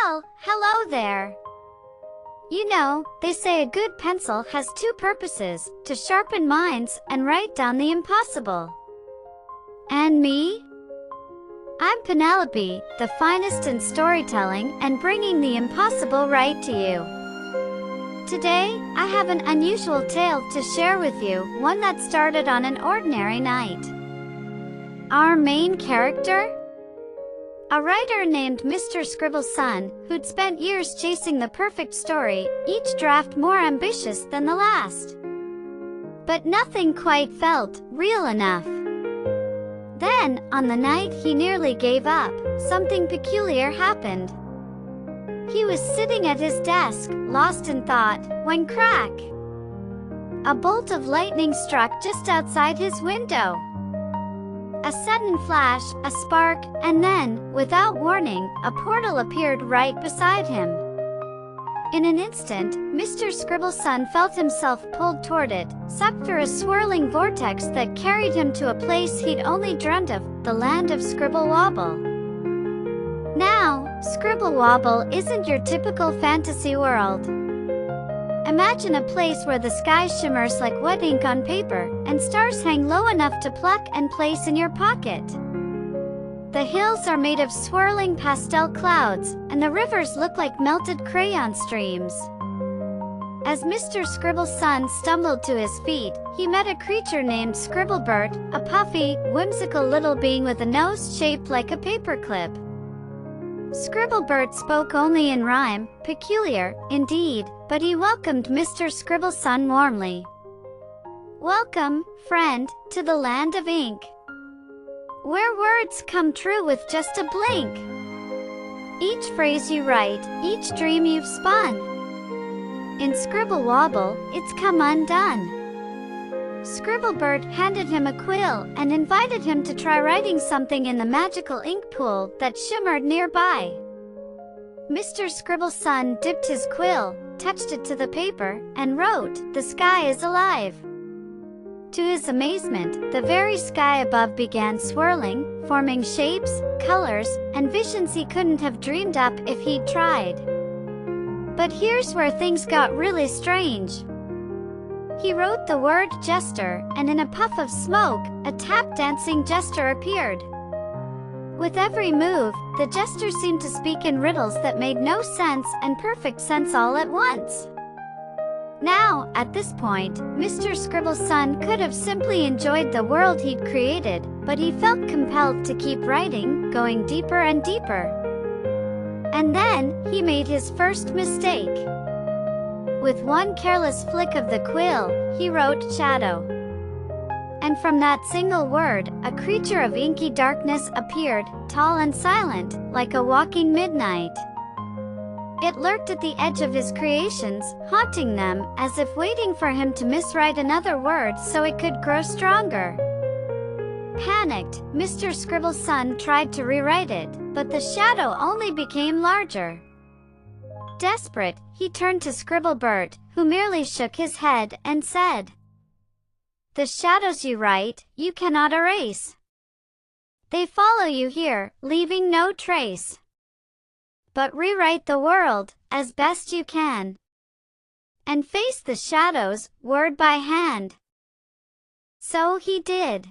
Well, hello there. You know, they say a good pencil has two purposes, to sharpen minds and write down the impossible. And me? I'm Penelope, the finest in storytelling and bringing the impossible right to you. Today, I have an unusual tale to share with you, one that started on an ordinary night. Our main character? A writer named Mr. Scribble's son, who'd spent years chasing the perfect story, each draft more ambitious than the last. But nothing quite felt real enough. Then, on the night he nearly gave up, something peculiar happened. He was sitting at his desk, lost in thought, when crack! A bolt of lightning struck just outside his window. A sudden flash, a spark, and then, without warning, a portal appeared right beside him. In an instant, Mr. Scribble's son felt himself pulled toward it, sucked through a swirling vortex that carried him to a place he'd only dreamt of, the land of Scribble Wobble. Now, Scribble Wobble isn't your typical fantasy world. Imagine a place where the sky shimmers like wet ink on paper, and stars hang low enough to pluck and place in your pocket. The hills are made of swirling pastel clouds, and the rivers look like melted crayon streams. As Mr. Scribble's son stumbled to his feet, he met a creature named Scribblebert, a puffy, whimsical little being with a nose shaped like a paperclip. Scribblebert spoke only in rhyme, peculiar, indeed, but he welcomed Mr. Scribble's son warmly. Welcome, friend, to the land of ink, where words come true with just a blink. Each phrase you write, each dream you've spun, in Scribble Wobble, it's come undone. Scribblebert handed him a quill and invited him to try writing something in the magical ink pool that shimmered nearby. Mr. Scribble's son dipped his quill, touched it to the paper, and wrote, "The sky is alive." To his amazement, the very sky above began swirling, forming shapes, colors, and visions he couldn't have dreamed up if he'd tried. But here's where things got really strange. He wrote the word jester, and in a puff of smoke, a tap-dancing jester appeared. With every move, the jester seemed to speak in riddles that made no sense and perfect sense all at once. Now, at this point, Mr. Scribble's son could have simply enjoyed the world he'd created, but he felt compelled to keep writing, going deeper and deeper. And then, he made his first mistake. With one careless flick of the quill, he wrote shadow. And from that single word, a creature of inky darkness appeared, tall and silent, like a walking midnight. It lurked at the edge of his creations, haunting them, as if waiting for him to miswrite another word so it could grow stronger. Panicked, Mr. Scribble's son tried to rewrite it, but the shadow only became larger. Desperate, he turned to Scribblebert, who merely shook his head and said, "The shadows you write, you cannot erase. They follow you here, leaving no trace. But rewrite the world, as best you can, and face the shadows, word by hand." So he did.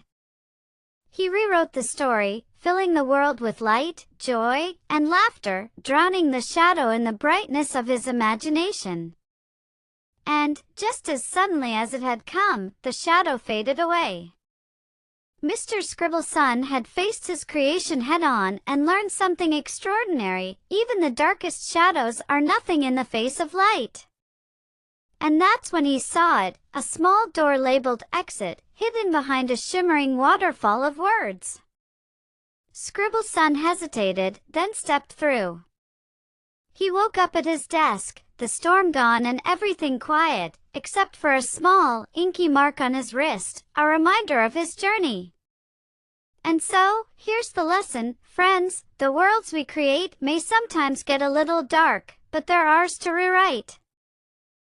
He rewrote the story, filling the world with light, joy, and laughter, drowning the shadow in the brightness of his imagination. And, just as suddenly as it had come, the shadow faded away. Mr. Scribble's son had faced his creation head-on and learned something extraordinary: even the darkest shadows are nothing in the face of light. And that's when he saw it, a small door labeled exit, hidden behind a shimmering waterfall of words. Scribble's son hesitated, then stepped through. He woke up at his desk, the storm gone and everything quiet, except for a small, inky mark on his wrist, a reminder of his journey. And so, here's the lesson, friends: the worlds we create may sometimes get a little dark, but they're ours to rewrite.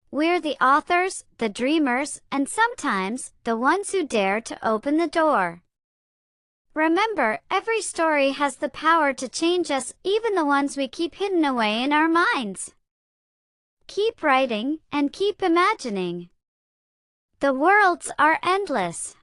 We're the authors, the dreamers, and sometimes, the ones who dare to open the door. Remember, every story has the power to change us, even the ones we keep hidden away in our minds. Keep writing, and keep imagining. The worlds are endless.